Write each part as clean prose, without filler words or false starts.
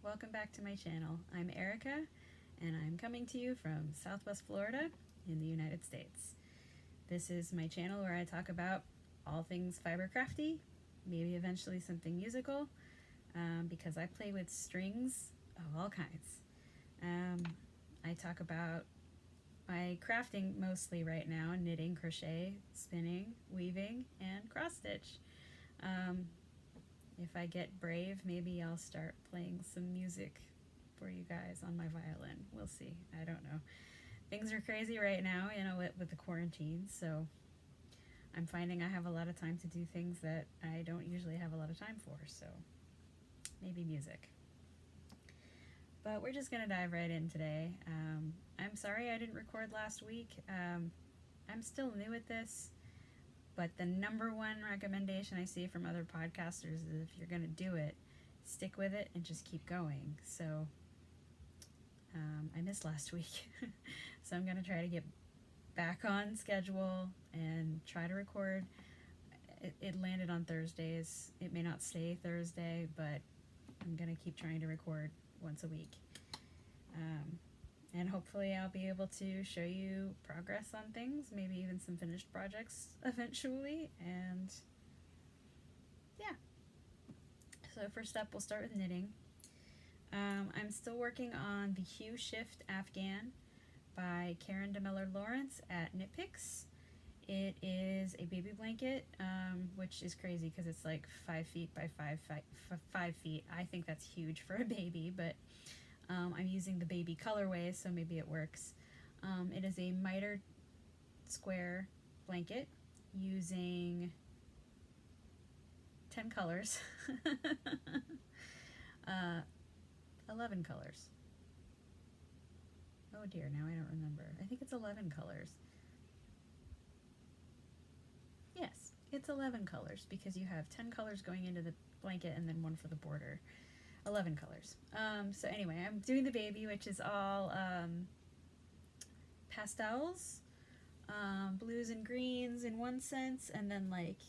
welcome back to my channel. I'm Erica and I'm coming to you from Southwest Florida in the United States. This is my channel where I talk about all things fiber crafty, maybe eventually something musical, because I play with strings of all kinds. I talk about my crafting mostly right now: knitting, crochet, spinning, weaving, and cross stitch. If I get brave, maybe I'll start playing some music for you guys on my violin. We'll see. I don't know. Things are crazy right now, you know, with the quarantine, so I'm finding I have a lot of time to do things that I don't usually have a lot of time for, so maybe music. But we're just gonna dive right in today. I'm sorry I didn't record last week. I'm still new at this, but the number one recommendation I see from other podcasters is if you're gonna do it, stick with it and just keep going. So I missed last week, so I'm gonna try to get back on schedule and try to record. It landed on Thursdays. It may not stay Thursday, but I'm gonna keep trying to record once a week. And hopefully I'll be able to show you progress on things, maybe even some finished projects eventually. And yeah. So first up, we'll start with knitting. I'm still working on the Hue Shift Afghan by Karen DeMiller Lawrence at Knit Picks. It is a baby blanket, which is crazy because it's like 5 feet by 5 feet. I think that's huge for a baby, but I'm using the baby colorway, so maybe it works. It is a mitered square blanket using 10 colors, 11 colors. Oh dear, now I don't remember. I think it's 11 colors. Yes, it's 11 colors because you have 10 colors going into the blanket and then one for the border. 11 colors. So anyway, I'm doing the baby, which is all pastels, blues and greens in one sense, and then like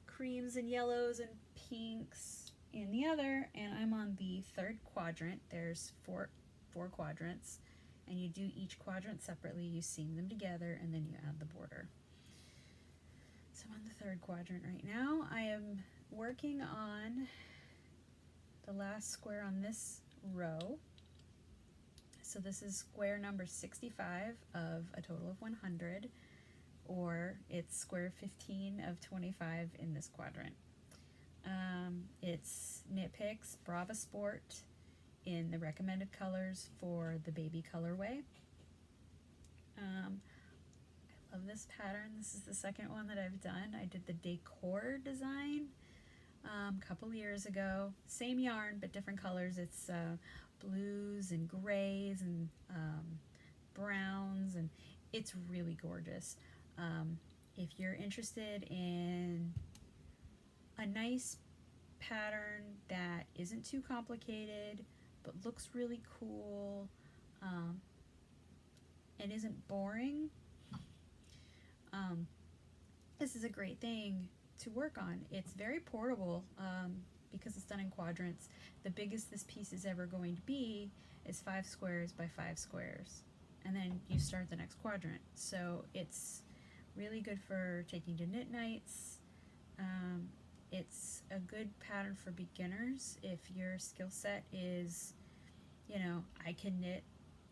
creams and yellows and pinks in the other. And I'm on the third quadrant. There's four quadrants, and you do each quadrant separately. You seam them together, and then you add the border. So I'm on the third quadrant right now. I am working on the last square on this row. So this is square number 65 of a total of 100, or it's square 15 of 25 in this quadrant. It's Knit Picks Brava Sport in the recommended colors for the baby colorway. I love this pattern. This is the second one that I've done. I did the decor design a couple years ago. Same yarn, but different colors. It's blues and grays and browns, and it's really gorgeous. If you're interested in a nice pattern that isn't too complicated but looks really cool and isn't boring, this is a great thing to work on. It's very portable because it's done in quadrants. The biggest this piece is ever going to be is 5 squares by 5 squares, and then you start the next quadrant. So it's really good for taking to knit nights. It's a good pattern for beginners if your skill set is, you know, I can knit.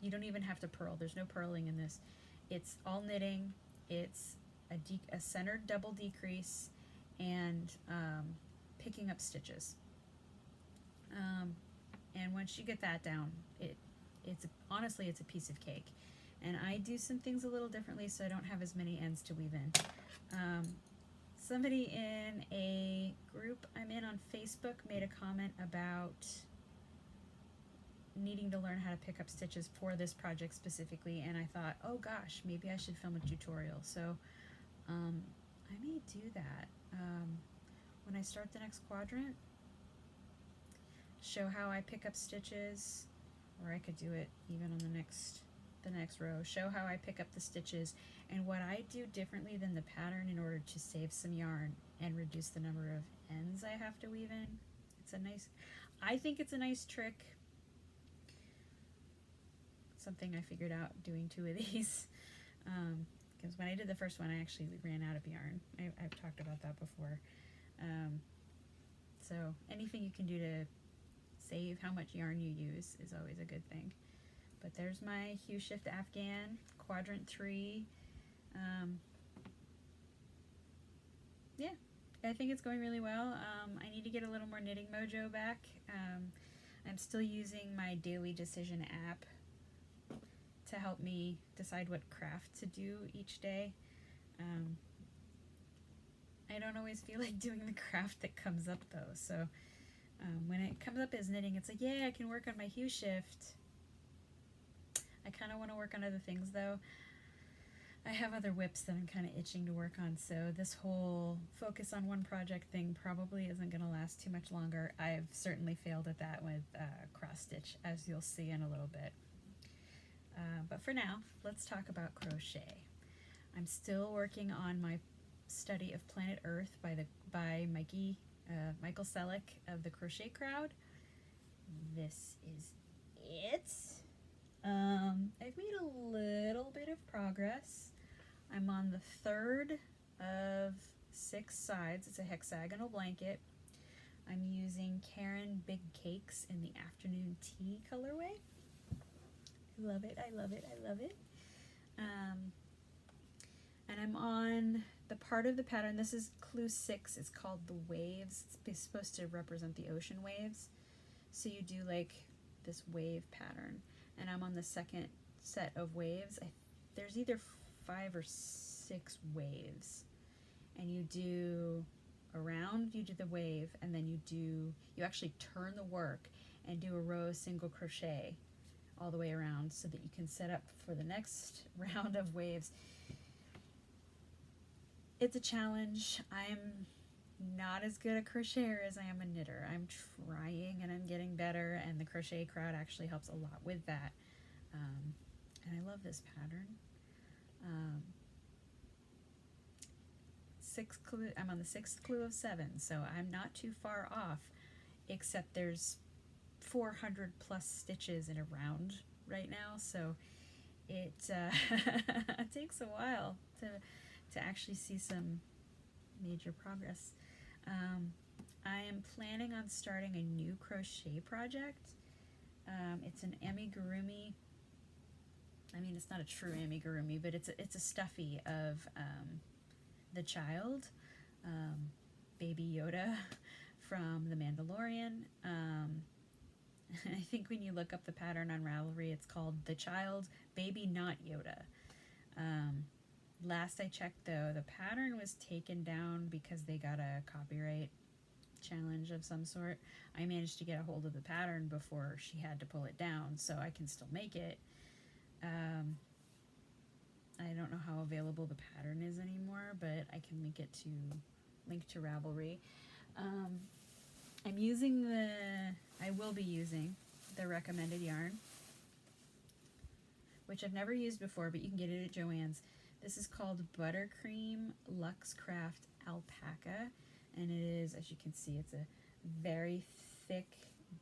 You don't even have to purl. There's no purling in this. It's all knitting. It's a centered double decrease and picking up stitches. And once you get that down, it's honestly, it's a piece of cake. And I do some things a little differently, so I don't have as many ends to weave in. Somebody in a group I'm in on Facebook made a comment about needing to learn how to pick up stitches for this project specifically, and I thought, oh gosh, maybe I should film a tutorial. So I may do that when I start the next quadrant. Show how I pick up stitches, or I could do it even on the next row. Show how I pick up the stitches and what I do differently than the pattern in order to save some yarn and reduce the number of ends I have to weave in. I think it's a nice trick. something I figured out doing 2 of these. Because when I did the first one, I actually ran out of yarn. I've talked about that before. So anything you can do to save how much yarn you use is always a good thing. But there's my Hue Shift Afghan, quadrant 3. Yeah, I think it's going really well. I need to get a little more knitting mojo back. I'm still using my Daily Decision app to help me decide what craft to do each day. I don't always feel like doing the craft that comes up though, so when it comes up as knitting, it's like, yeah, I can work on my Hue Shift. I kind of want to work on other things though. I have other whips that I'm kind of itching to work on, so this whole focus on one project thing probably isn't going to last too much longer. I've certainly failed at that with cross stitch, as you'll see in a little bit. But for now, let's talk about crochet. I'm still working on my study of Planet Earth by Michael Selleck of the Crochet Crowd. This is it. I've made a little bit of progress. I'm on the 3rd of 6 sides. It's a hexagonal blanket. I'm using Karen Big Cakes in the Afternoon Tea colorway. I love it, I love it, I love it. And I'm on the part of the pattern, this is clue 6, it's called the waves. It's supposed to represent the ocean waves. So you do like this wave pattern. And I'm on the 2nd set of waves. There's either 5 or 6 waves. And you do around, you do the wave, and then you actually turn the work and do a row of single crochet all the way around so that you can set up for the next round of waves. It's a challenge. I'm not as good a crocheter as I am a knitter. I'm trying and I'm getting better, and the Crochet Crowd actually helps a lot with that. And I love this pattern. I'm on the 6th clue of 7, so I'm not too far off, except there's 400 plus stitches in a round right now, so it takes a while to actually see some major progress. I am planning on starting a new crochet project. It's an amigurumi. I mean, it's not a true amigurumi, but it's a stuffy of the child, Baby Yoda from The Mandalorian. I think when you look up the pattern on Ravelry, it's called The Child, Baby Not Yoda. Last I checked though, the pattern was taken down because they got a copyright challenge of some sort. I managed to get a hold of the pattern before she had to pull it down, so I can still make it. I don't know how available the pattern is anymore, but I can link to Ravelry. I will be using the recommended yarn, which I've never used before, but you can get it at Joann's. This is called Buttercream Luxe Craft Alpaca, and it is, as you can see, it's a very thick,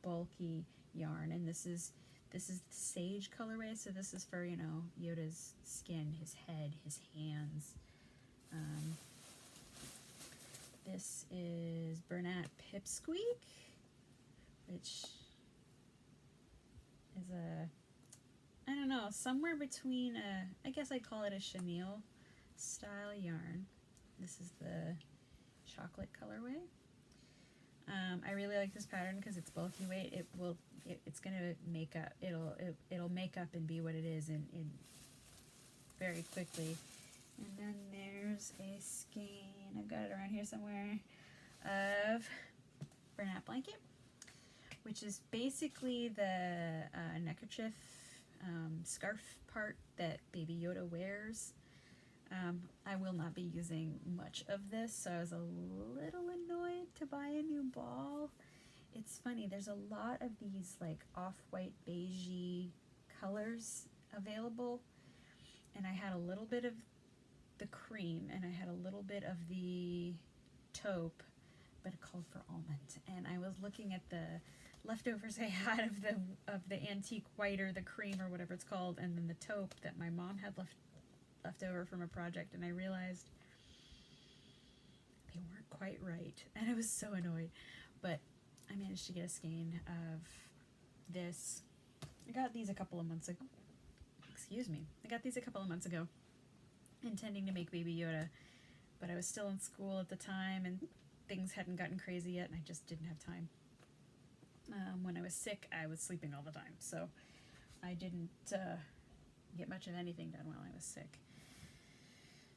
bulky yarn, and this is the sage colorway, so this is for, you know, Yoda's skin, his head, his hands. This is Bernat Pipsqueak, which is I don't know, somewhere between I guess I'd call it a chenille style yarn. This is the chocolate colorway. I really like this pattern because it's bulky weight. It's gonna make up. It'll make up and be what it is in very quickly. And then there's a skein. I've got it around here somewhere of Bernat blanket, which is basically the neckerchief scarf part that Baby Yoda wears. I will not be using much of this, so I was a little annoyed to buy a new ball. It's funny, there's a lot of these like off-white beigey colors available, and I had a little bit of the cream and I had a little bit of the taupe, but it called for almond. And I was looking at the leftovers I had of the antique white or the cream or whatever it's called, and then the taupe that my mom had left over from a project, and I realized they weren't quite right, and I was so annoyed. But I managed to get a skein of this. I got these a couple of months ago. Excuse me. I got these a couple of months ago, intending to make Baby Yoda, but I was still in school at the time, and things hadn't gotten crazy yet, and I just didn't have time. When I was sick, I was sleeping all the time, so I didn't get much of anything done while I was sick.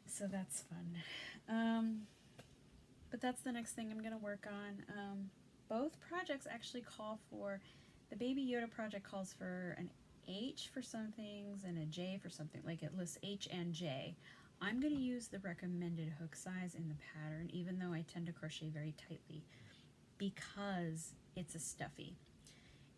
So that's fun. But that's the next thing I'm going to work on. Both projects actually call for, the Baby Yoda project calls for an H for some things and a J for something, like it lists H and J. I'm going to use the recommended hook size in the pattern, even though I tend to crochet very tightly, because it's a stuffy.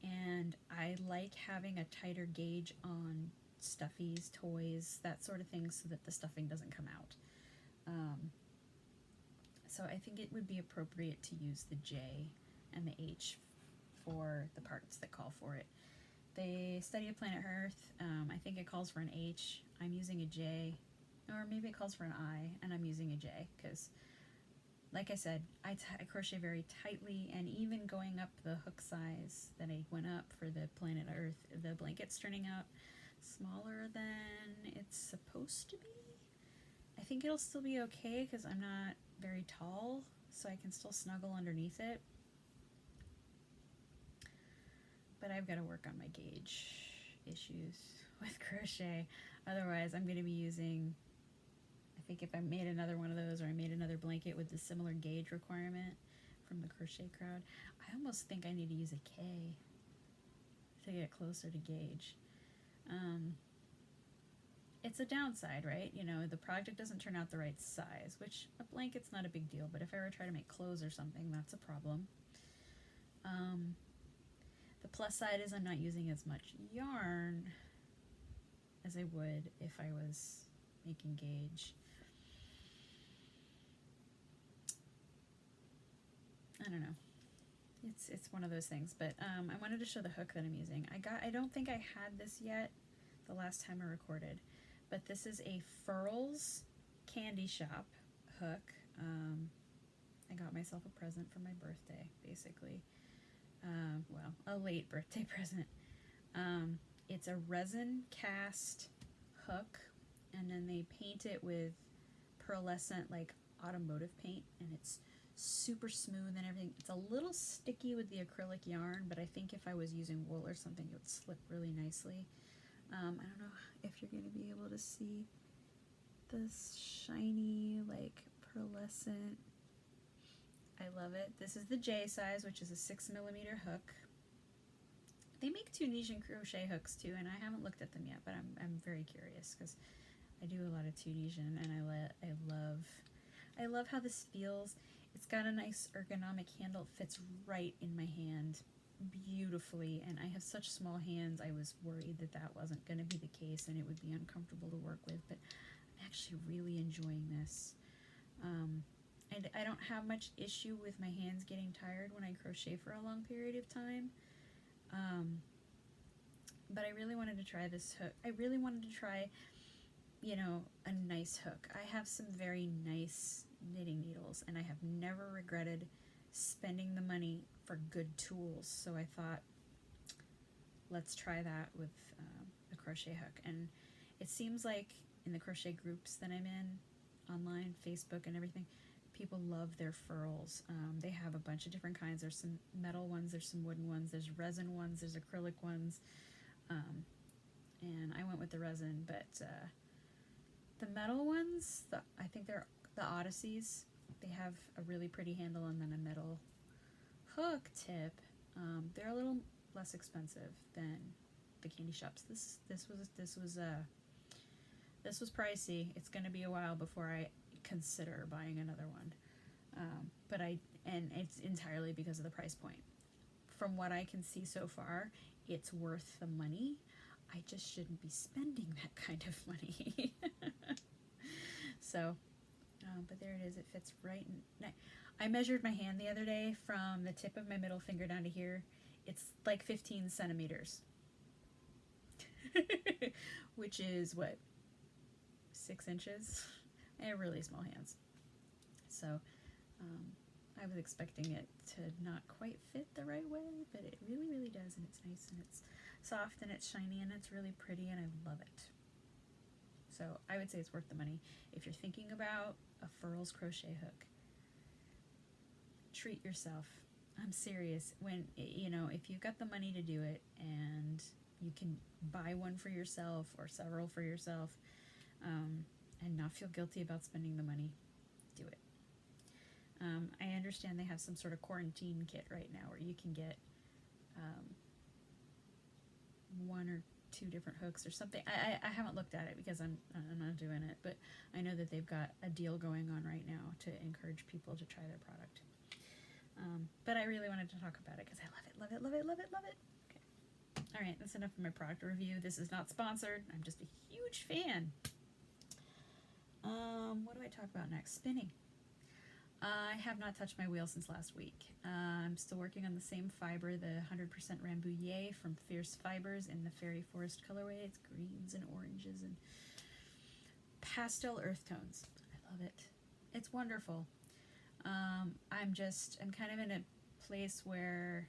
And I like having a tighter gauge on stuffies, toys, that sort of thing, so that the stuffing doesn't come out. So I think it would be appropriate to use the J and the H for the parts that call for it. They study of Planet Earth. I think it calls for an H. I'm using a J, or maybe it calls for an I, and I'm using a J, because like I said, I crochet very tightly, and even going up the hook size that I went up for the Planet Earth, the blanket's turning out smaller than it's supposed to be. I think it'll still be okay because I'm not very tall, so I can still snuggle underneath it. But I've got to work on my gauge issues with crochet. Otherwise, I'm going to be using, I think if I made another one of those, or I made another blanket with the similar gauge requirement from the Crochet Crowd, I almost think I need to use a K to get closer to gauge. It's a downside, right? You know, the project doesn't turn out the right size, which a blanket's not a big deal, but if I were to try to make clothes or something, that's a problem. The plus side is I'm not using as much yarn as I would if I was making gauge. I don't know. It's one of those things, but I wanted to show the hook that I'm using. I don't think I had this yet the last time I recorded, but this is a Furls Candy Shop hook. I got myself a present for my birthday, basically. Well, a late birthday present. It's a resin cast hook, and then they paint it with pearlescent, like automotive paint, and it's super smooth and everything. It's a little sticky with the acrylic yarn, but I think if I was using wool or something, it would slip really nicely. I don't know if you're going to be able to see this shiny, like, pearlescent. I love it. This is the J size, which is a 6mm hook. They make Tunisian crochet hooks too, and I haven't looked at them yet, but I'm very curious because I do a lot of Tunisian, and I love how this feels. It's got a nice ergonomic handle. It fits right in my hand beautifully, and I have such small hands. I was worried that that wasn't going to be the case and it would be uncomfortable to work with, but I'm actually really enjoying this. And I don't have much issue with my hands getting tired when I crochet for a long period of time. But I really wanted to try this hook. I really wanted to try, you know, a nice hook. I have some very nice knitting needles, and I have never regretted spending the money for good tools. So I thought, let's try that with a crochet hook. And it seems like in the crochet groups that I'm in, online, Facebook and everything, people love their furls. They have a bunch of different kinds. There's some metal ones, there's some wooden ones, there's resin ones, there's acrylic ones. And I went with the resin, but the metal ones, I think they're the Odysseys. They have a really pretty handle and then a metal hook tip. They're a little less expensive than the candy shops. This was pricey. It's going to be a while before I consider buying another one. And it's entirely because of the price point. From what I can see so far, it's worth the money. I just shouldn't be spending that kind of money. So, but there it is. It fits right in. I measured my hand the other day from the tip of my middle finger down to here. It's like 15 centimeters. Which is what? 6 inches? I have really small hands. So I was expecting it to not quite fit the right way, but it really, really does, and it's nice, and it's soft, and it's shiny, and it's really pretty, and I love it. So I would say it's worth the money. If you're thinking about a Furls crochet hook, treat yourself. I'm serious. When, you know, if you've got the money to do it and you can buy one for yourself or several for yourself, and not feel guilty about spending the money, do it. I understand they have some sort of quarantine kit right now where you can get 1 or 2 different hooks or something. I haven't looked at it because I'm not doing it, but I know that they've got a deal going on right now to encourage people to try their product. But I really wanted to talk about it because I love it, love it, love it, love it, love it. Okay. All right, that's enough of my product review. This is not sponsored. I'm just a huge fan. What do I talk about next? Spinning. I have not touched my wheel since last week. I'm still working on the same fiber, the 100% Rambouillet from Fierce Fibers in the Fairy Forest colorway. It's greens and oranges and pastel earth tones. I love it. It's wonderful. I'm kind of in a place where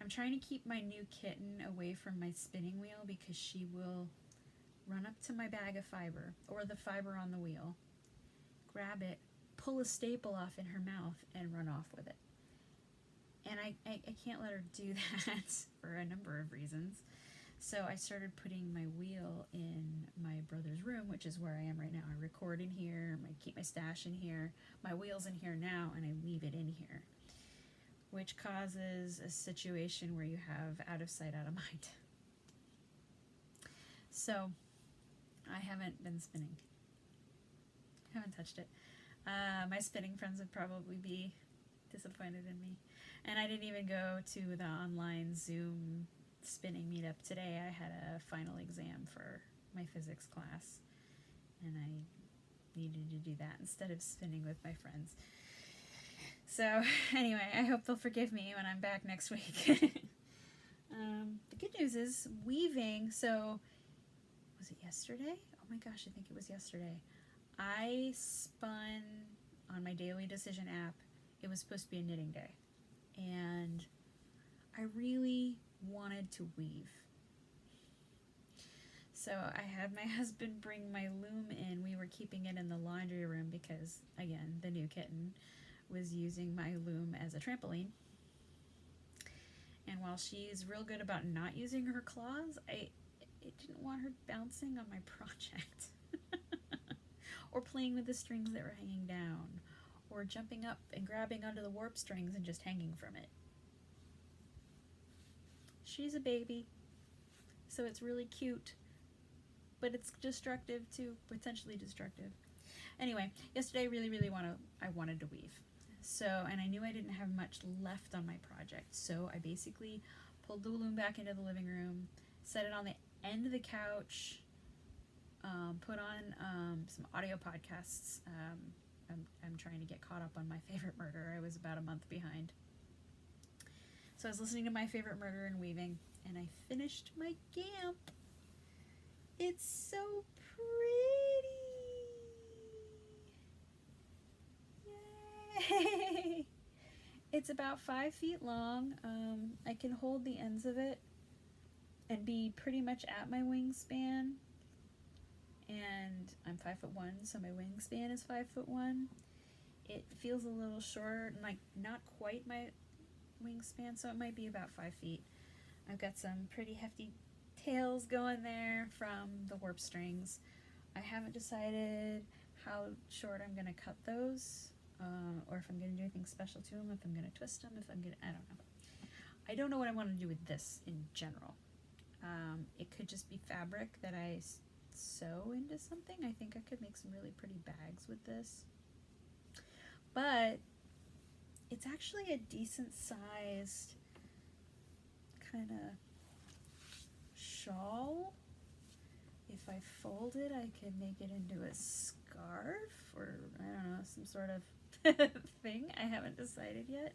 I'm trying to keep my new kitten away from my spinning wheel because she will run up to my bag of fiber or the fiber on the wheel, grab it, pull a staple off in her mouth, and run off with it. And I can't let her do that for a number of reasons. So I started putting my wheel in my brother's room, which is where I am right now. I record in here, I keep my stash in here, my wheel's in here now, and I leave it in here, which causes a situation where you have out of sight, out of mind. So I haven't been spinning. I haven't touched it. My spinning friends would probably be disappointed in me. And I didn't even go to the online Zoom spinning meetup today. I had a final exam for my physics class, and I needed to do that instead of spinning with my friends. So anyway, I hope they'll forgive me when I'm back next week. The good news is weaving. So was it yesterday? Oh my gosh, I think it was yesterday. I spun on my Daily Decision app. It was supposed to be a knitting day, and I really wanted to weave. So I had my husband bring my loom in. We were keeping it in the laundry room because, again, the new kitten was using my loom as a trampoline. And while she's real good about not using her claws, I didn't want her bouncing on my project. Or playing with the strings that were hanging down, or jumping up and grabbing onto the warp strings and just hanging from it. She's a baby, so it's really cute, but it's destructive too, potentially destructive. Anyway, yesterday I wanted to weave. So, and I knew I didn't have much left on my project, so I basically pulled the loom back into the living room, set it on the end of the couch, put on some audio podcasts. I'm trying to get caught up on My Favorite Murder. I was about a month behind. So I was listening to My Favorite Murder and weaving, and I finished my gamp. It's so pretty. Yay! It's about 5 feet long. I can hold the ends of it and be pretty much at my wingspan. And I'm 5'1", so my wingspan is 5'1". It feels a little short, and like not quite my wingspan, so it might be about 5 feet. I've got some pretty hefty tails going there from the warp strings. I haven't decided how short I'm going to cut those, or if I'm going to do anything special to them, if I'm going to twist them, I don't know. I don't know what I want to do with this in general. It could just be fabric that I sew into something. I think I could make some really pretty bags with this. But it's actually a decent sized kind of shawl. If I fold it, I could make it into a scarf, or I don't know, some sort of thing. I haven't decided yet.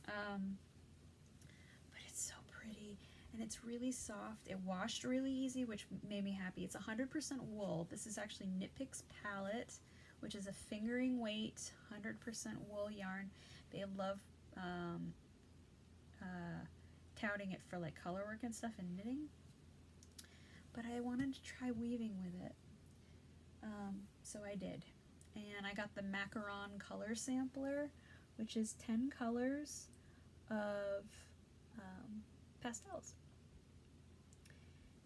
But it's so pretty, and it's really soft. It washed really easy, which made me happy. It's 100% wool. This is actually Knit Picks Palette, which is a fingering weight, 100% wool yarn. They love touting it for like color work and stuff and knitting. But I wanted to try weaving with it. So I did. And I got the Macaron color sampler, which is 10 colors of pastels.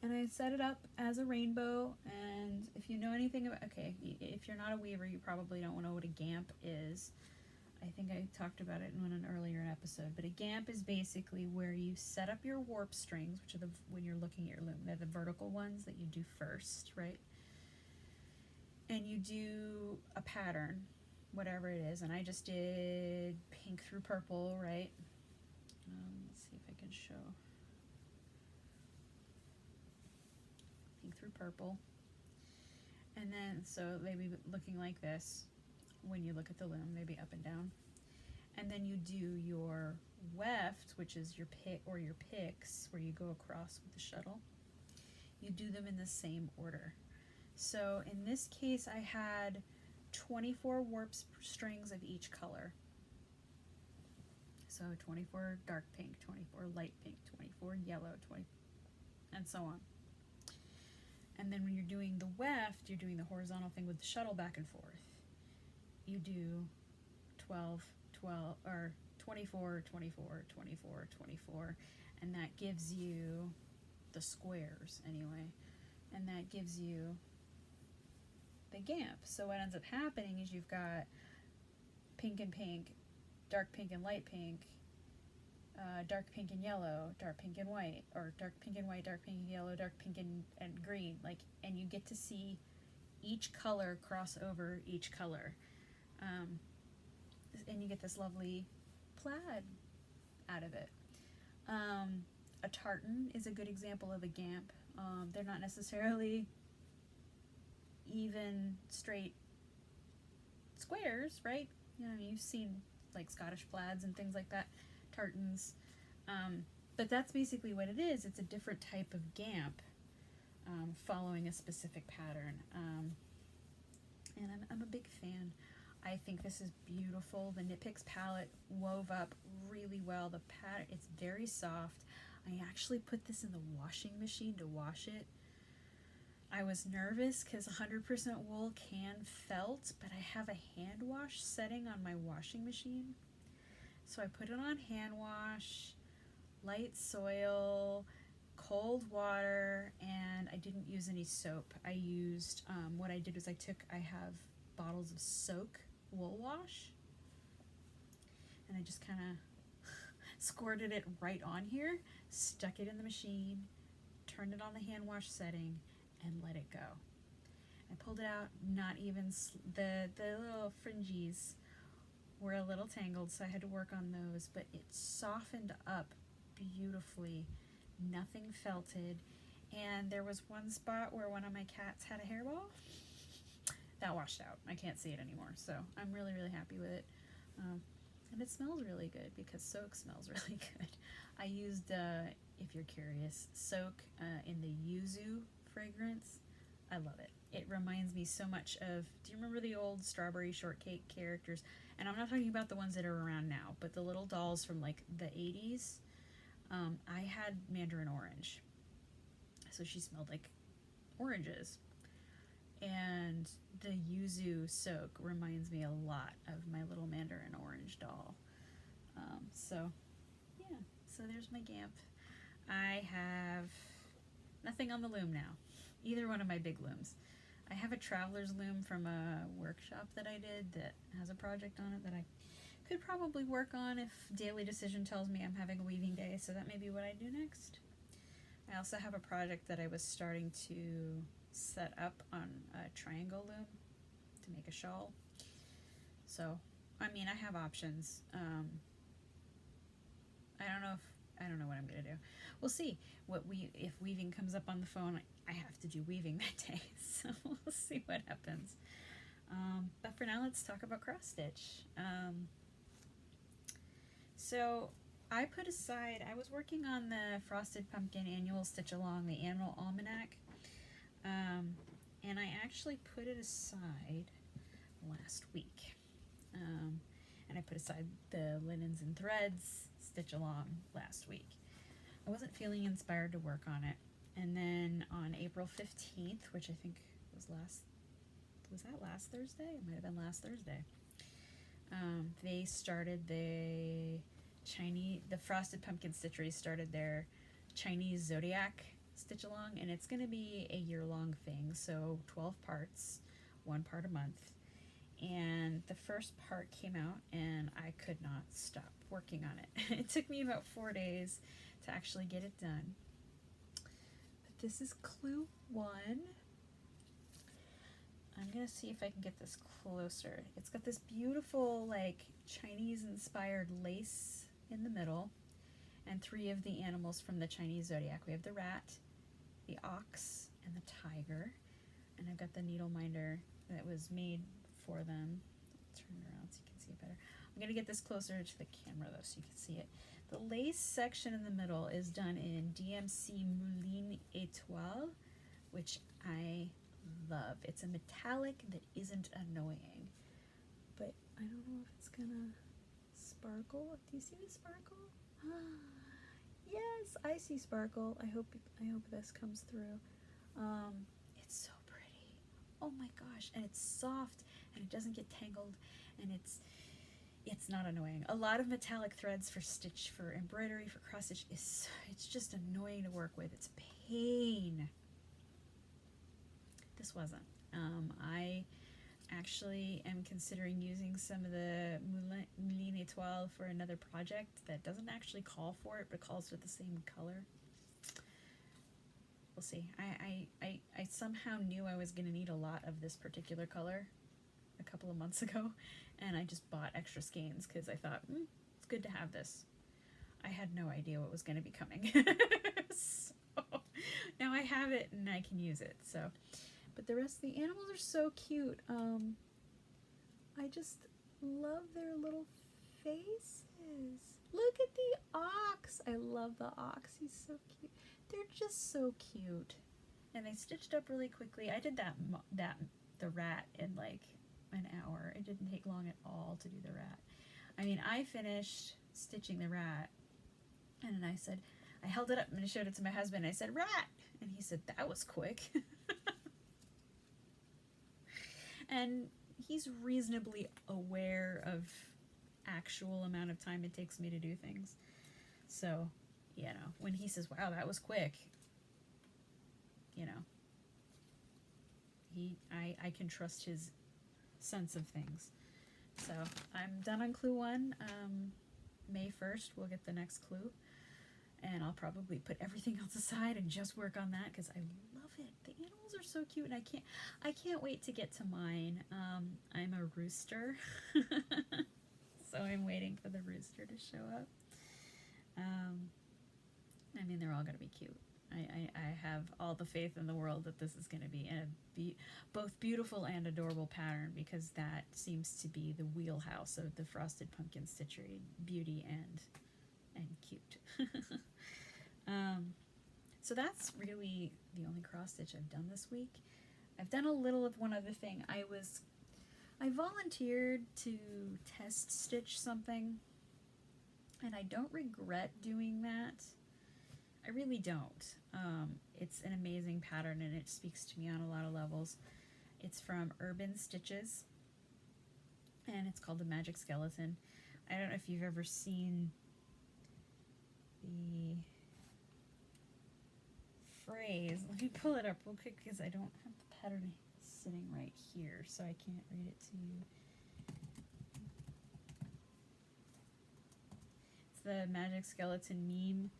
And I set it up as a rainbow, and if you know anything about, okay, if you're not a weaver, you probably don't know what a gamp is. I think I talked about it in an earlier episode, but a gamp is basically where you set up your warp strings, which are when you're looking at your loom, they're the vertical ones that you do first, right? And you do a pattern, whatever it is, and I just did pink through purple, right? Let's see if I can show. Pink through purple. And then, so they'd be looking like this when you look at the loom, maybe up and down. And then you do your weft, which is your pick or your picks, where you go across with the shuttle. You do them in the same order. So in this case, I had 24 warp strings of each color. So 24 dark pink, 24 light pink, 24 yellow, 20, and so on. And then when you're doing the weft, you're doing the horizontal thing with the shuttle back and forth. You do 12, 12, or 24, 24, 24, 24, and that gives you the squares anyway, and that gives you the gamp. So what ends up happening is you've got pink and pink, dark pink and light pink, dark pink and yellow, dark pink and white, or dark pink and white, dark pink and yellow, dark pink and green, like, and you get to see each color cross over each color. And you get this lovely plaid out of it. A tartan is a good example of a gamp. They're not necessarily even straight squares, right? You know, you've seen like Scottish plaids and things like that, tartans. But that's basically what it is. It's a different type of gamp following a specific pattern. And I'm a big fan. I think this is beautiful. The Knit Picks palette wove up really well. The pattern, it's very soft. I actually put this in the washing machine to wash it. I was nervous because 100% wool can felt, but I have a hand wash setting on my washing machine. So I put it on hand wash, light soil, cold water, and I didn't use any soap. I used, what I did was I have bottles of Soak wool wash, and I just kind of squirted it right on here, stuck it in the machine, turned it on the hand wash setting, and let it go. I pulled it out, not even, the little fringes were a little tangled, so I had to work on those, but it softened up beautifully, nothing felted, and there was one spot where one of my cats had a hairball. That washed out. I can't see it anymore, so I'm really, really happy with it. And it smells really good because Soak smells really good. I used, if you're curious, Soak in the Yuzu fragrance. I love it. It reminds me so much of, do you remember the old strawberry shortcake characters? And I'm not talking about the ones that are around now, but the little dolls from like the 80s. I had mandarin orange, so she smelled like oranges. And the Yuzu Soak reminds me a lot of my little mandarin orange doll. So yeah, so there's my gamp. I have nothing on the loom now, either one of my big looms. I have a traveler's loom from a workshop that I did that has a project on it that I could probably work on if Daily Decision tells me I'm having a weaving day, so that may be what I do next. I also have a project that I was starting to set up on a triangle loom to make a shawl. So, I mean, I have options. I don't know what I'm gonna do. We'll see. If weaving comes up on the phone, I have to do weaving that day. So we'll see what happens. But for now, let's talk about cross stitch. So I put aside, I was working on the Frosted Pumpkin Annual Stitch Along, the Annual Almanac, and I actually put it aside last week. And I put aside the linens and threads Stitch Along last week. I wasn't feeling inspired to work on it. And then on April 15th, which I think was that last Thursday? It might have been last Thursday. They started the Frosted Pumpkin Stitchery started their Chinese Zodiac Stitch Along, and it's going to be a year-long thing, so 12 parts, 1 part a month. And the first part came out, and I could not stop working on it. It took me about 4 days to actually get it done. But this is clue 1. I'm gonna see if I can get this closer. It's got this beautiful, like, Chinese-inspired lace in the middle, and 3 of the animals from the Chinese zodiac. We have the rat, the ox, and the tiger. And I've got the needle minder that was made for them. I'll turn it around so you can see it better. I'm gonna get this closer to the camera though so you can see it. The lace section in the middle is done in DMC Moulin Étoile, which I love. It's a metallic that isn't annoying, but I don't know if it's gonna sparkle. Do you see the sparkle? Yes, I see sparkle. I hope this comes through. It's so pretty. Oh my gosh, and it's soft and it doesn't get tangled, and it's not annoying. A lot of metallic threads for embroidery, for cross stitch it's just annoying to work with. It's a pain. This wasn't. I actually am considering using some of the Moulin Étoile for another project that doesn't actually call for it, but calls for the same color. We'll see. I somehow knew I was going to need a lot of this particular color a couple of months ago, and I just bought extra skeins because I thought, it's good to have this. I had no idea what was going to be coming. So now I have it and I can use it. So, but the rest of the animals are so cute. I just love their little faces. Look at the ox. I love the ox. He's so cute. They're just so cute. And they stitched up really quickly. I did the rat in like an hour. It didn't take long at all to do the rat. I mean, I finished stitching the rat, and then I held it up and I showed it to my husband. I said, rat! And he said, that was quick. And he's reasonably aware of actual amount of time it takes me to do things. So, you know, when he says, wow, that was quick, you know, I can trust his sense of things. So I'm done on clue 1. May 1st we'll get the next clue, and I'll probably put everything else aside and just work on that because I love it. The animals are so cute, and I can't wait to get to mine. I'm a rooster, so I'm waiting for the rooster to show up. I mean, they're all going to be cute. I have all the faith in the world that this is going to be both beautiful and adorable pattern, because that seems to be the wheelhouse of the Frosted Pumpkin Stitchery, beauty and cute. So that's really the only cross stitch I've done this week. I've done a little of one other thing. I volunteered to test stitch something, and I don't regret doing that. I really don't. It's an amazing pattern, and it speaks to me on a lot of levels. It's from Urban Stitches, and it's called the Magic Skeleton. I don't know if you've ever seen the phrase. Let me pull it up real quick because I don't have the pattern sitting right here, so I can't read it to you. It's the Magic Skeleton meme.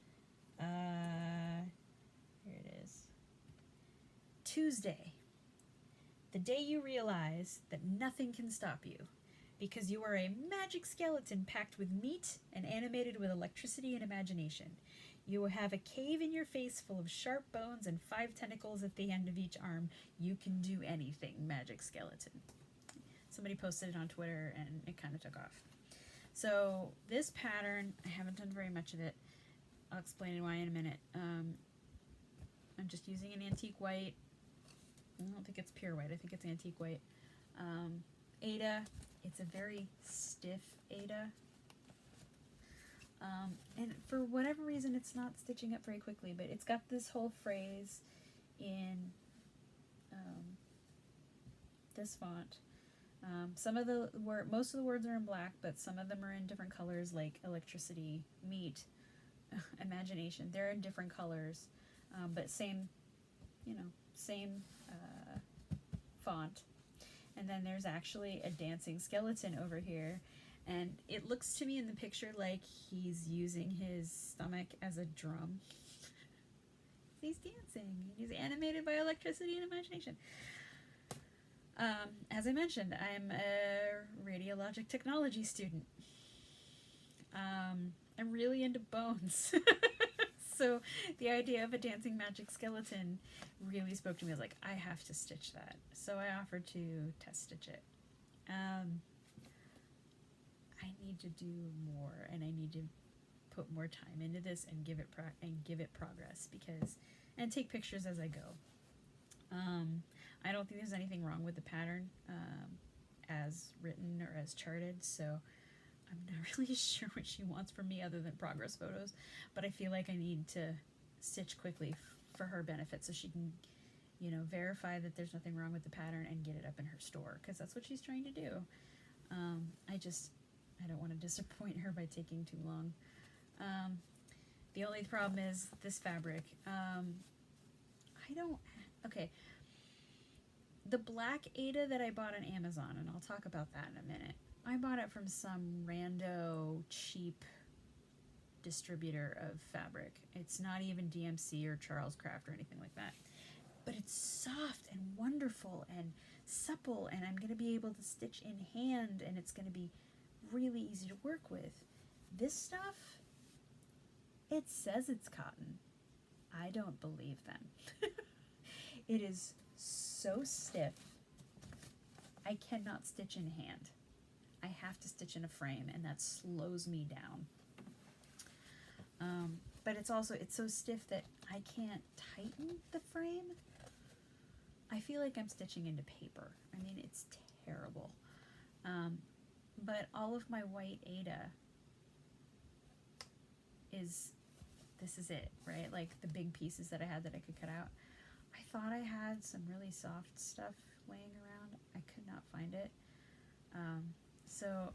Here it is. Tuesday, the day you realize that nothing can stop you, because you are a magic skeleton packed with meat and animated with electricity and imagination. You will have a cave in your face full of sharp bones and 5 tentacles at the end of each arm. You can do anything, magic skeleton. somebody posted it on Twitter and it kind of took off. So this pattern, I haven't done very much of it. I'll explain why in a minute. I'm just using an antique white. I don't think it's pure white. I think it's antique white. Aida. It's a very stiff Aida. And for whatever reason, it's not stitching up very quickly, but it's got this whole phrase in this font. Some of the most of the words are in black, but some of them are in different colors, like electricity, meat, imagination. They're in different colors, but same, same font. And then there's actually a dancing skeleton over here, and it looks to me in the picture like he's using his stomach as a drum. He's dancing. He's animated by electricity and imagination. As I mentioned, I'm a radiologic technology student. I'm really into bones. So the idea of a dancing magic skeleton really spoke to me. I was like, I have to stitch that. So I offered to test stitch it. I need to do more, and I need to put more time into this and give it progress, and take pictures as I go. I don't think there's anything wrong with the pattern as written or as charted, so I'm not really sure what she wants from me other than progress photos, but I feel like I need to stitch quickly for her benefit so she can, verify that there's nothing wrong with the pattern and get it up in her store, because that's what she's trying to do. I don't want to disappoint her by taking too long. The only problem is this fabric. Okay. The black Aida that I bought on Amazon, and I'll talk about that in a minute. I bought it from some rando cheap distributor of fabric. It's not even DMC or Charles Craft or anything like that. But it's soft and wonderful and supple, and I'm going to be able to stitch in hand, and it's going to be really easy to work with. This stuff, it says it's cotton. I don't believe them. It is so stiff. I cannot stitch in hand. I have to stitch in a frame, and that slows me down. But it's so stiff that I can't tighten the frame. I feel like I'm stitching into paper. I mean, it's terrible. But all of my white Aida this is it, right? Like the big pieces that I had that I could cut out. I thought I had some really soft stuff laying around. I could not find it. So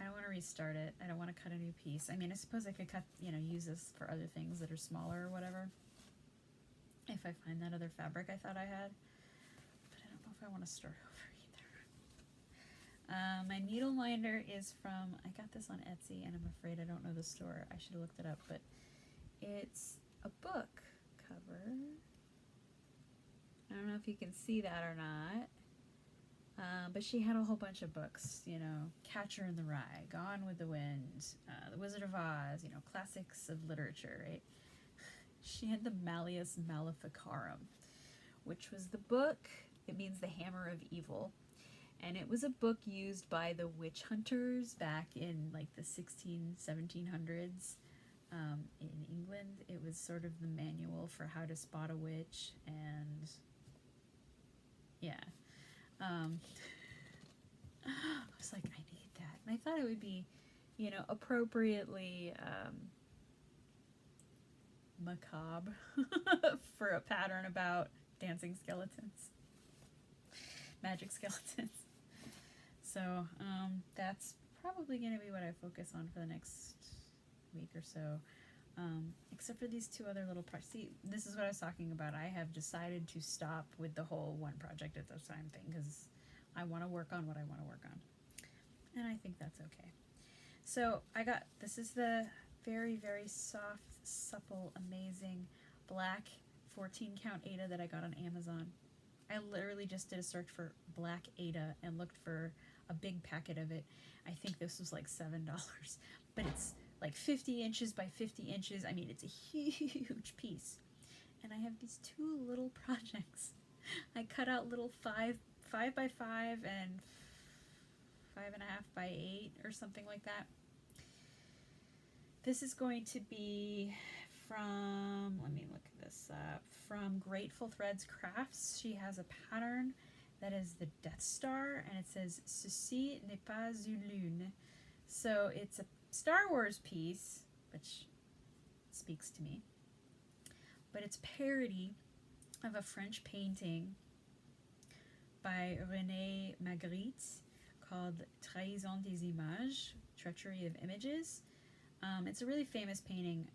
I don't want to restart it. I don't want to cut a new piece. I mean, I suppose I could use this for other things that are smaller or whatever, if I find that other fabric I thought I had. But I don't know if I want to start over either. My needle minder is from, I got this on Etsy, and I'm afraid I don't know the store. I should have looked it up, but it's a book cover. I don't know if you can see that or not. But she had a whole bunch of books, Catcher in the Rye, Gone with the Wind, The Wizard of Oz, classics of literature, right? She had the Malleus Maleficarum, which was the book, it means the Hammer of Evil. And it was a book used by the witch hunters back in like the 1700s in England. It was sort of the manual for how to spot a witch, and yeah. I was like, I need that. And I thought it would be, appropriately macabre for a pattern about dancing skeletons, magic skeletons. So that's probably going to be what I focus on for the next week or so. Except for these two other little projects. See, this is what I was talking about. I have decided to stop with the whole one project at a time thing, because I want to work on what I want to work on. And I think that's okay. So this is the very, very soft, supple, amazing black 14 count Aida that I got on Amazon. I literally just did a search for black Aida and looked for a big packet of it. I think this was like $7, but it's like 50 inches by 50 inches. I mean, it's a huge piece. And I have these two little projects I cut out little 5x5 and 5.5x8 or something like that. This is going to be from, let me look this up, from Grateful Threads Crafts. She has a pattern that is the Death Star, and it says, Ceci n'est pas une lune. So it's a Star Wars piece, which speaks to me, but it's parody of a French painting by René Magritte called Trahison des Images, Treachery of Images. It's a really famous painting,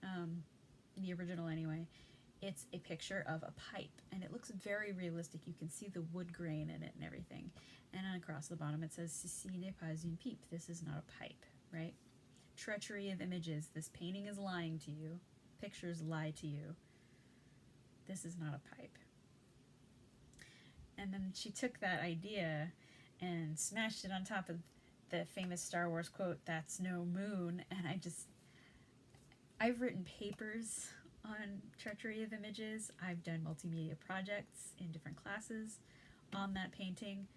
the original anyway. It's a picture of a pipe, and it looks very realistic. You can see the wood grain in it and everything. And across the bottom it says, Ceci n'est pas une pipe. This is not a pipe, right? Treachery of images. This painting is lying to you. Pictures lie to you. This is not a pipe. And then she took that idea and smashed it on top of the famous Star Wars quote, "That's no moon." And I've written papers on treachery of images. I've done multimedia projects in different classes on that painting,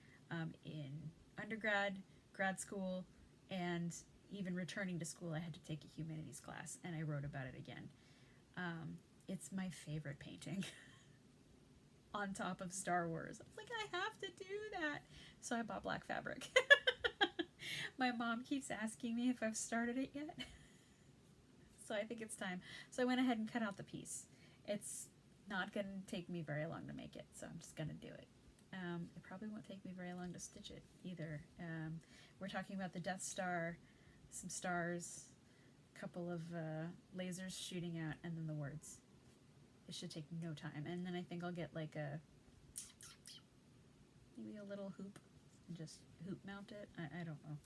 in undergrad, grad school, and even returning to school. I had to take a humanities class, and I wrote about it again. It's my favorite painting. On top of Star Wars. I was like, I have to do that. So I bought black fabric. My mom keeps asking me if I've started it yet. So I think it's time. So I went ahead and cut out the piece. It's not going to take me very long to make it, so I'm just going to do it. It probably won't take me very long to stitch it either. We're talking about the Death Star, some stars, a couple of lasers shooting out, and then the words. It should take no time. And then I think I'll get like maybe a little hoop and just hoop mount it. I don't know.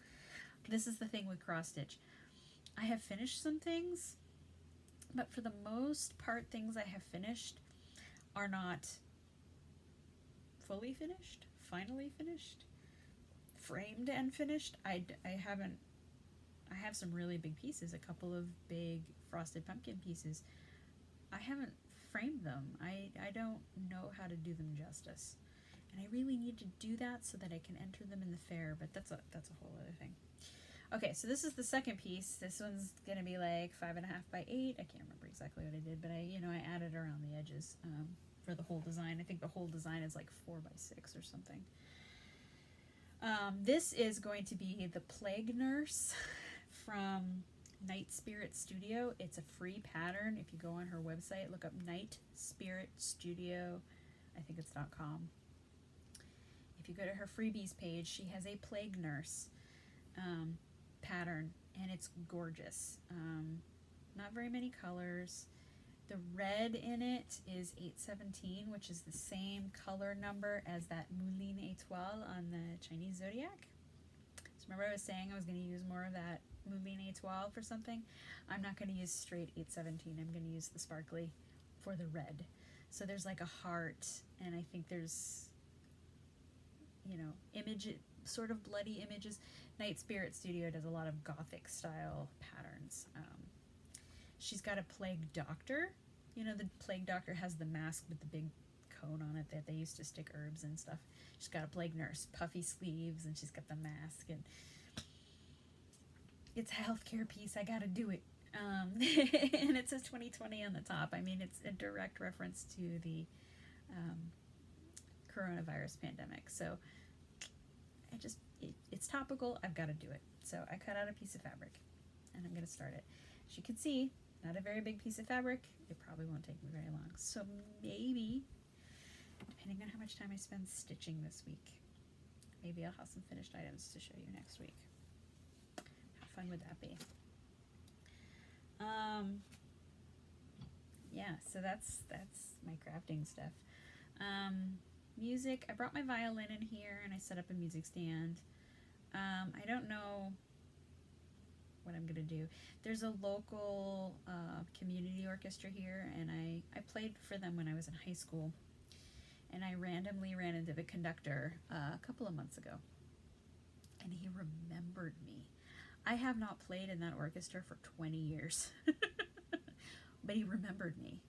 This is the thing with cross stitch. I have finished some things, but for the most part, things I have finished are not fully finished, finally finished, framed and finished. I have some really big pieces, a couple of big frosted pumpkin pieces. I haven't framed them. I don't know how to do them justice, and I really need to do that so that I can enter them in the fair, but that's a whole other thing. Okay, so this is the second piece. This one's gonna be like 5.5x8. I can't remember exactly what I did, but I added around the edges for the whole design. I think the whole design is like 4x6 or something. This is going to be the Plague Nurse from Night Spirit Studio. It's a free pattern. If you go on her website, look up Night Spirit Studio, I think it's .com. If you go to her freebies page, she has a Plague Nurse pattern, and it's gorgeous. Not very many colors. The red in it is 817, which is the same color number as that Moulin Étoile on the Chinese zodiac. So remember I was saying I was going to use more of that Moulin Étoile for something? I'm not going to use straight 817. I'm going to use the sparkly for the red. So there's like a heart, and I think there's, sort of bloody images. Night Spirit Studio does a lot of gothic style patterns. She's got a Plague Doctor. The Plague Doctor has the mask with the big cone on it that they used to stick herbs and stuff. She's got a Plague Nurse, puffy sleeves, and she's got the mask, and it's a healthcare piece. I gotta do it. And it says 2020 on the top. I mean, it's a direct reference to the coronavirus pandemic. So it's topical. I've got to do it. So I cut out a piece of fabric, and I'm going to start it. As you can see, not a very big piece of fabric. It probably won't take me very long. So maybe, depending on how much time I spend stitching this week, maybe I'll have some finished items to show you next week. How fun would that be? Yeah, so that's my crafting stuff. Music, I brought my violin in here, and I set up a music stand. I don't know what I'm gonna do. There's a local community orchestra here, and I played for them when I was in high school, and I randomly ran into the conductor a couple of months ago, and he remembered me. I have not played in that orchestra for 20 years, but he remembered me,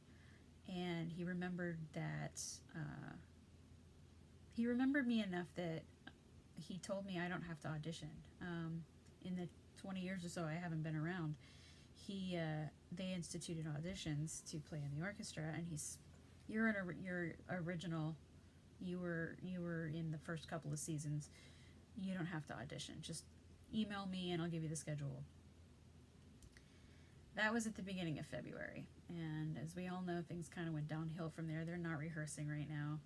and he remembered that he remembered me enough that he told me I don't have to audition. In the 20 years or so I haven't been around, they instituted auditions to play in the orchestra, and you're original. You were in the first couple of seasons. You don't have to audition. Just email me and I'll give you the schedule. That was at the beginning of February, and as we all know, things kind of went downhill from there. They're not rehearsing right now.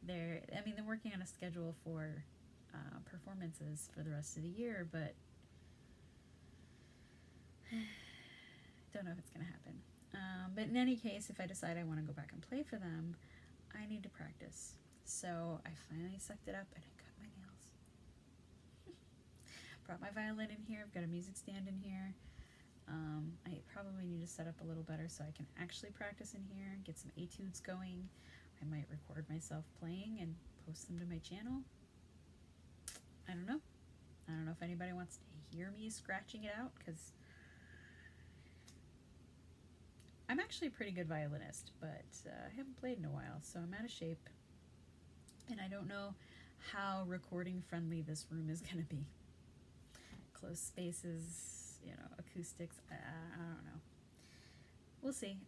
They're working on a schedule for performances for the rest of the year, but don't know if it's going to happen. But in any case, if I decide I want to go back and play for them, I need to practice. So I finally sucked it up and I cut my nails. Brought my violin in here. I've got a music stand in here. I probably need to set up a little better so I can actually practice in here, get some etudes going. I might record myself playing and post them to my channel. I don't know. I don't know if anybody wants to hear me scratching it out, because I'm actually a pretty good violinist, but I haven't played in a while, so I'm out of shape. And I don't know how recording friendly this room is going to be. Close spaces, acoustics, I don't know. We'll see.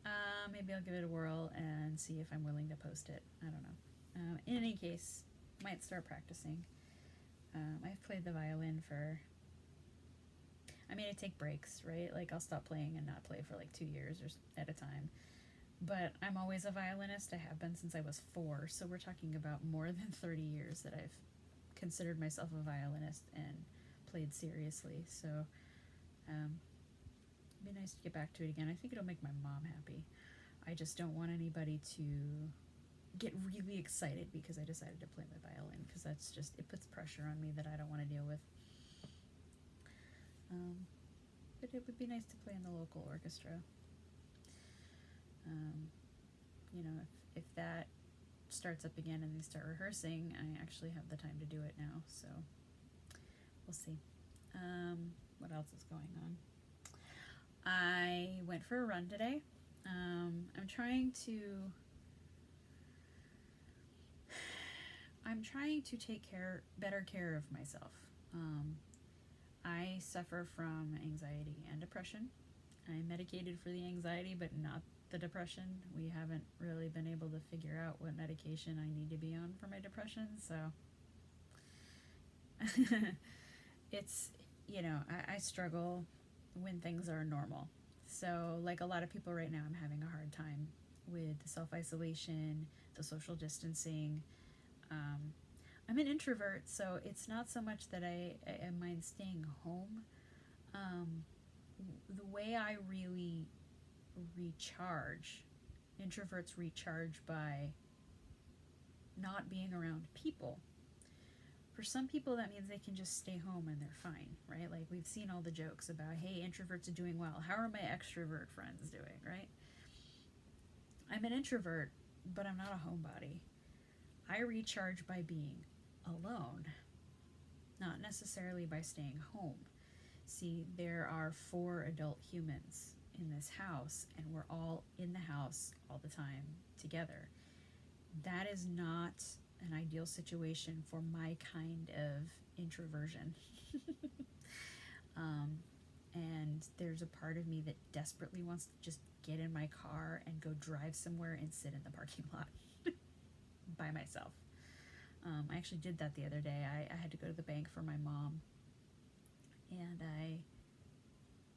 Maybe I'll give it a whirl and see if I'm willing to post it. I don't know. In any case, might start practicing. I've played the violin I take breaks, right? Like, I'll stop playing and not play for like 2 years at a time. But I'm always a violinist. I have been since I was 4, so we're talking about more than 30 years that I've considered myself a violinist and played seriously. So it'd be nice to get back to it again. I think it'll make my mom happy. I just don't want anybody to get really excited because I decided to play my violin, because it puts pressure on me that I don't want to deal with. But it would be nice to play in the local orchestra. If that starts up again and they start rehearsing, I actually have the time to do it now, so we'll see. What else is going on? I went for a run today. I'm trying to take better care of myself. I suffer from anxiety and depression. I'm medicated for the anxiety, but not the depression. We haven't really been able to figure out what medication I need to be on for my depression, so it's, I struggle when things are normal. So, like a lot of people right now, I'm having a hard time with the self-isolation, the social distancing. I'm an introvert, so it's not so much that I mind staying home. The way I really recharge, introverts recharge by not being around people. For some people, that means they can just stay home and they're fine, right? Like, we've seen all the jokes about, hey, introverts are doing well. How are my extrovert friends doing, right? I'm an introvert, but I'm not a homebody. I recharge by being alone, not necessarily by staying home. See, there are 4 adult humans in this house, and we're all in the house all the time together. That is not an ideal situation for my kind of introversion. And there's a part of me that desperately wants to just get in my car and go drive somewhere and sit in the parking lot by myself. I actually did that the other day. I had to go to the bank for my mom, and I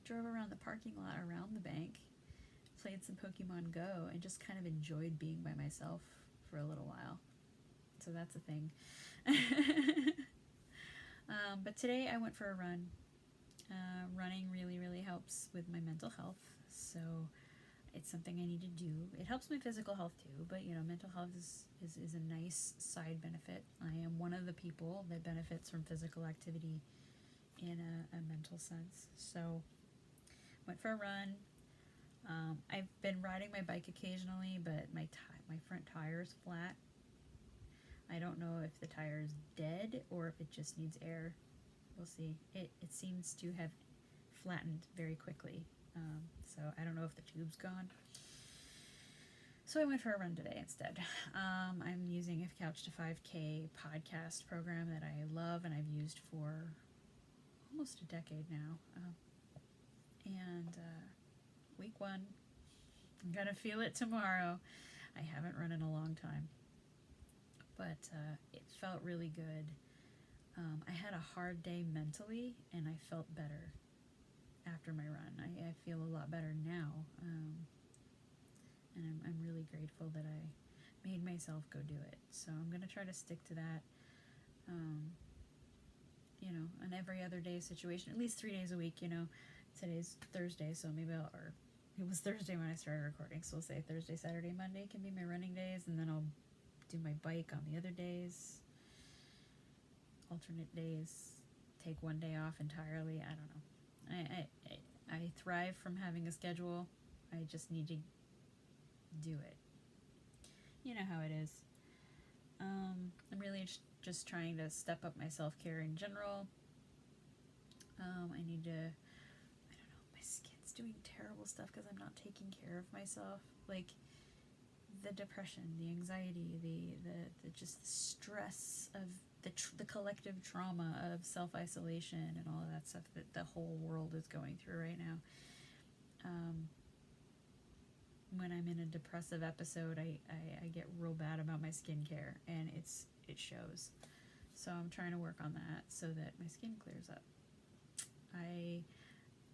drove around the parking lot around the bank, played some Pokemon Go, and just kind of enjoyed being by myself for a little while. So that's a thing. But today I went for a run. Running really, really helps with my mental health, so it's something I need to do. It helps my physical health too, but mental health is a nice side benefit. I am one of the people that benefits from physical activity in a mental sense. So went for a run. I've been riding my bike occasionally, but my front tire is flat. I don't know if the tire is dead or if it just needs air. We'll see. It seems to have flattened very quickly. So I don't know if the tube's gone. So I went for a run today instead. I'm using a Couch to 5K podcast program that I love and I've used for almost a decade now. Week 1, I'm going to feel it tomorrow. I haven't run in a long time, but it felt really good. I had a hard day mentally, and I felt better after my run. I feel a lot better now, and I'm really grateful that I made myself go do it. So I'm going to try to stick to that, an every other day situation, at least 3 days a week. Today's Thursday, so maybe it was Thursday when I started recording, so we'll say Thursday, Saturday, Monday can be my running days, and then I'll do my bike on the other days, alternate days, take one day off entirely. I don't know. I thrive from having a schedule. I just need to do it. You know how it is. I'm really just trying to step up my self-care in general. I need to, I don't know, my skin's doing terrible stuff because I'm not taking care of myself. Like, the depression, the anxiety, the just the stress of the collective trauma of self-isolation and all of that stuff that the whole world is going through right now. When I'm in a depressive episode, I get real bad about my skincare, and it shows. So I'm trying to work on that so that my skin clears up.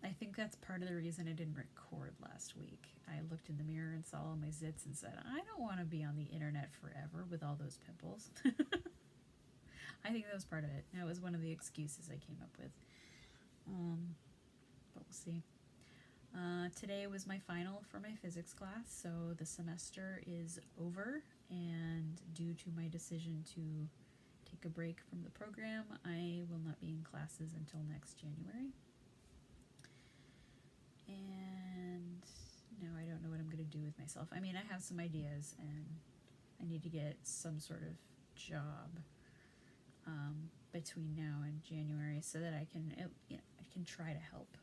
I think that's part of the reason I didn't record last week. I looked in the mirror and saw all my zits and said, I don't want to be on the internet forever with all those pimples. I think that was part of it. That was one of the excuses I came up with. But we'll see. Today was my final for my physics class, so the semester is over, and due to my decision to take a break from the program, I will not be in classes until next January. And no, I don't know what I'm going to do with myself. I mean, I have some ideas, and I need to get some sort of job between now and January so that I can try to help,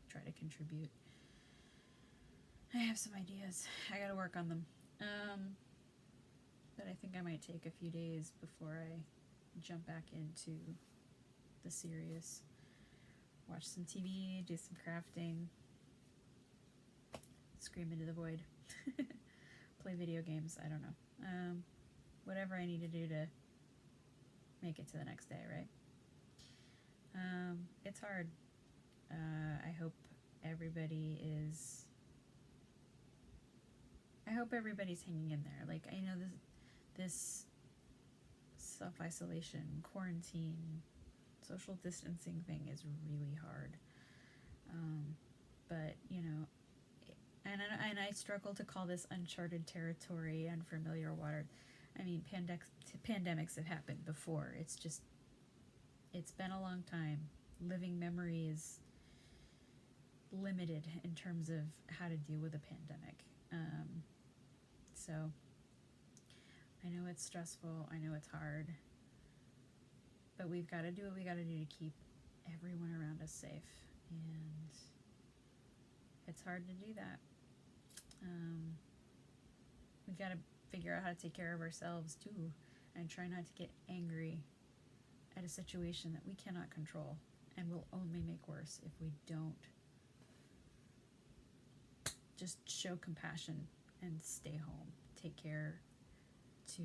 try to contribute. I have some ideas. I got to work on them. But I think I might take a few days before I jump back into the serious. Watch some TV, do some crafting, scream into the void, play video games, I don't know. Whatever I need to do to make it to the next day, right? It's hard. I hope everybody's hanging in there. Like, I know this self-isolation, quarantine, social distancing thing is really hard. But, and I struggle to call this uncharted territory, unfamiliar water. I mean, pandemics have happened before. It's been a long time. Living memory is limited in terms of how to deal with a pandemic. So I know it's stressful. I know it's hard. But we've got to do what we got to do to keep everyone around us safe. And it's hard to do that. We got to figure out how to take care of ourselves too, and try not to get angry at a situation that we cannot control and will only make worse if we don't just show compassion and stay home. Take care to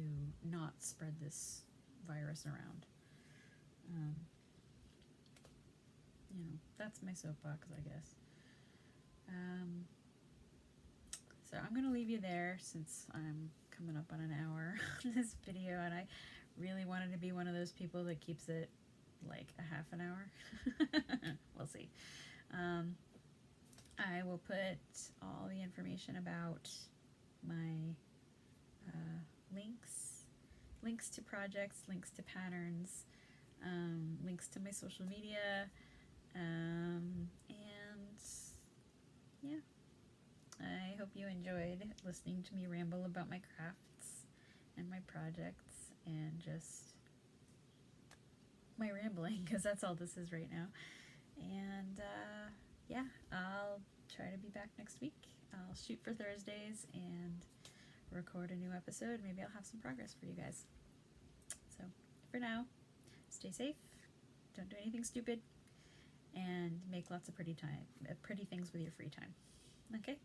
not spread this virus around. That's my soapbox, I guess. So I'm going to leave you there since I'm coming up on an hour on this video, and I really wanted to be one of those people that keeps it like a half an hour. We'll see. I will put all the information about my links to projects, links to patterns, links to my social media, and yeah, I hope you enjoyed listening to me ramble about my crafts and my projects and just my rambling, because that's all this is right now. And yeah, I'll try to be back next week. I'll shoot for Thursdays and record a new episode. Maybe I'll have some progress for you guys. So for now, stay safe, don't do anything stupid, and make lots of pretty things with your free time. Okay?